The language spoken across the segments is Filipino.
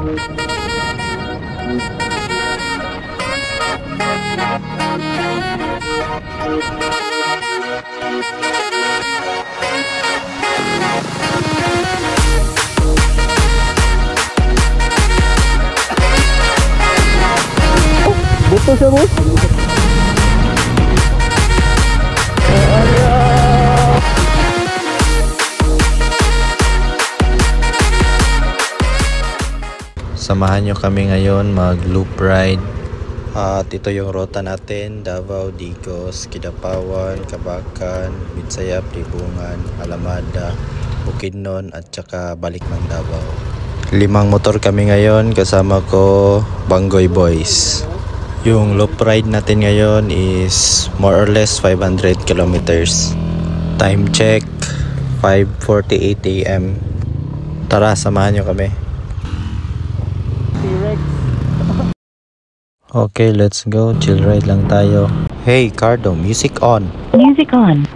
Buto siya, boss. Samahan nyo kami ngayon mag loop ride. At ito yung rota natin: Davao, Digos, Kidapawan, Kabakan, Bitsayap, Libungan, Alamada, Bukidnon at saka balik ng Davao. 5 motor kami ngayon, kasama ko Banggoy Boys. Yung loop ride natin ngayon is more or less 500 kilometers. Time check 5:48 AM. Tara, samahan nyo kami. Okay, let's go. Chill ride lang tayo. Hey Cardo, music on. Music on.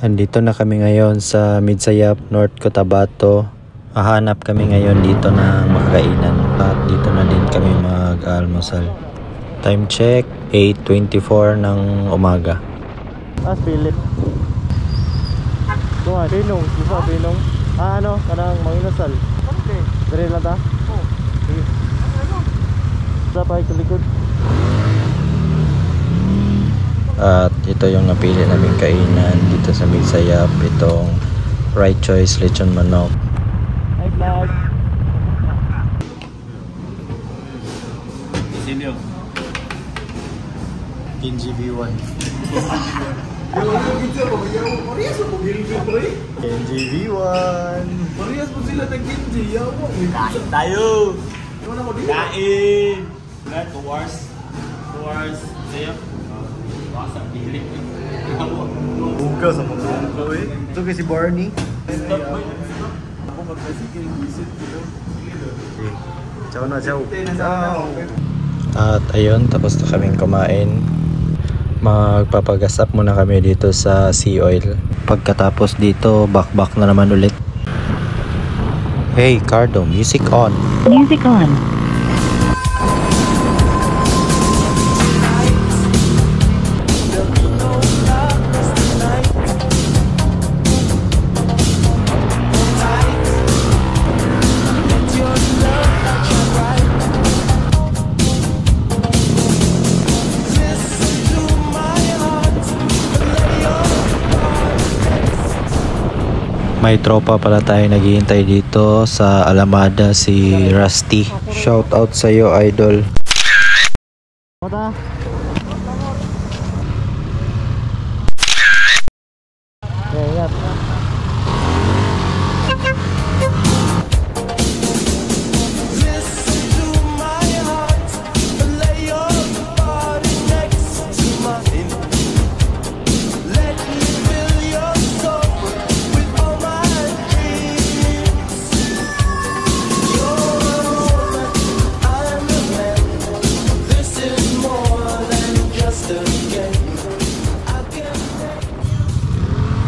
Andito na kami ngayon sa Midsayap, North Cotabato. Hahanap kami ngayon dito na makakainan at dito na din kami mag-almusal. Time check 8:24 ng umaga. Philip. Tuwa, Binong, di ba Binong? Ano, kanang manginasal. Okay. Dire lang ta? Oo. Sige. Ano? Sa likod. At ito yung napili naming kainan dito sa Midsayap, itong Right Choice Lechon Manok. Hi vlog! Sino? NGV1. NGV1. Parehas po sila nag-Kinji. Kain tayo! Kain! Towards sa'yo. Wasa, pilit. Ikaw sa mukha eh. Ito kasi si Barney. Ako magkasigil visit ko. Ciao na, ciao. At ayun, tapos na kaming kumain. Magpapagasap muna kami dito sa Sea Oil. Pagkatapos dito, back na naman ulit. Hey Cardo, music on. Music on. May tropa pala tayo naghihintay dito sa Alamada, si Rusty. Shout out sa iyo, idol.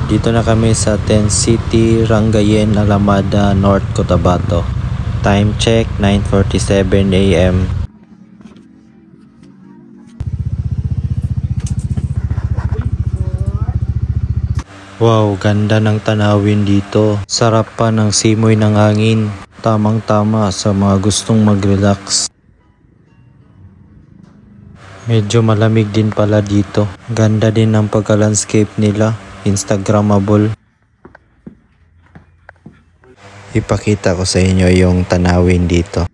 Dito na kami sa 10 City, Rangayen, Alamada, North Cotabato. Time check, 9:47 AM. Wow, ganda ng tanawin dito. Sarap pa ng simoy ng hangin. Tamang-tama sa mga gustong mag-relax. Medyo malamig din pala dito. Ganda din ng pagka-landscape nila. Instagrammable. Ipakita ko sa inyo yung tanawin dito.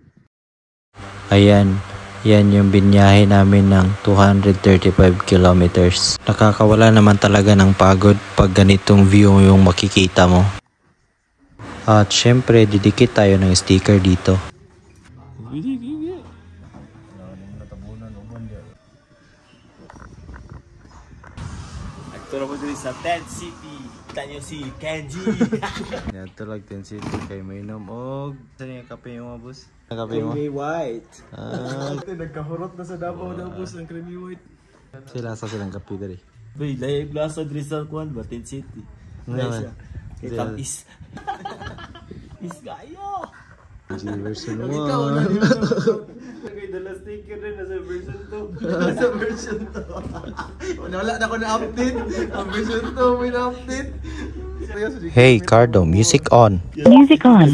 Ayan, yan yung binyahe namin ng 235 kilometers. Nakakawala naman talaga ng pagod pag ganitong view yung makikita mo. At syempre, didikit tayo ng sticker dito. Ito na po dito sa 10 City. Kita nyo si Kenji. Ito lang 10 City kay mainom og saan yung kape mo, boss? Kape mo? Creamy white. Ito Nagkahurot na sa Davao na boss ang creamy white. sila sa silang kape dari. Bay, layag lasa diri sa kuan ba 10 City. Naman. Kay Tapis. Is kayo. Version Ikaw 1. na dito. Kay dala sticker rin nasa version 2. Nasa version 2. Wala na ko na update. Ang version 2 may na update. Hey Cardo, music on. Music on.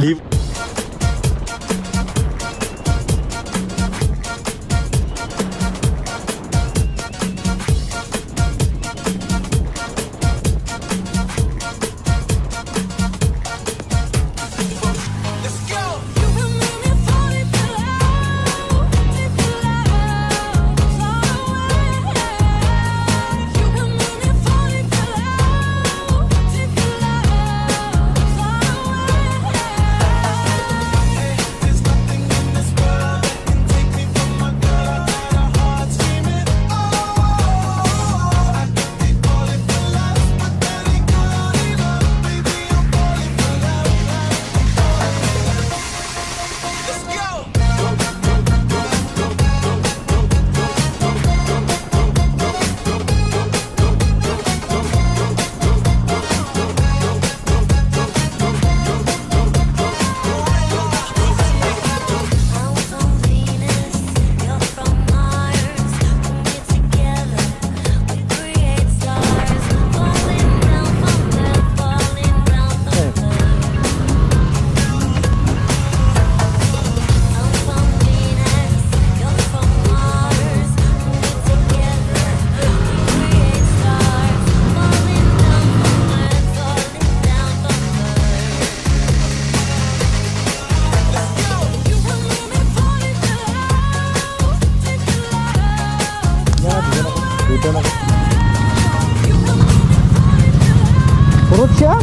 Kurot siya?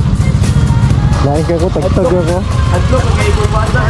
Lain ka ko, tagtag ako. Adlo ka kay bumata.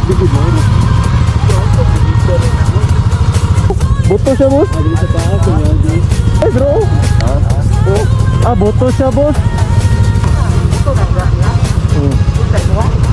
Boto siya, boss? Eh, bro. Ah, boto siya, boss. Ito na, ya. Ito na.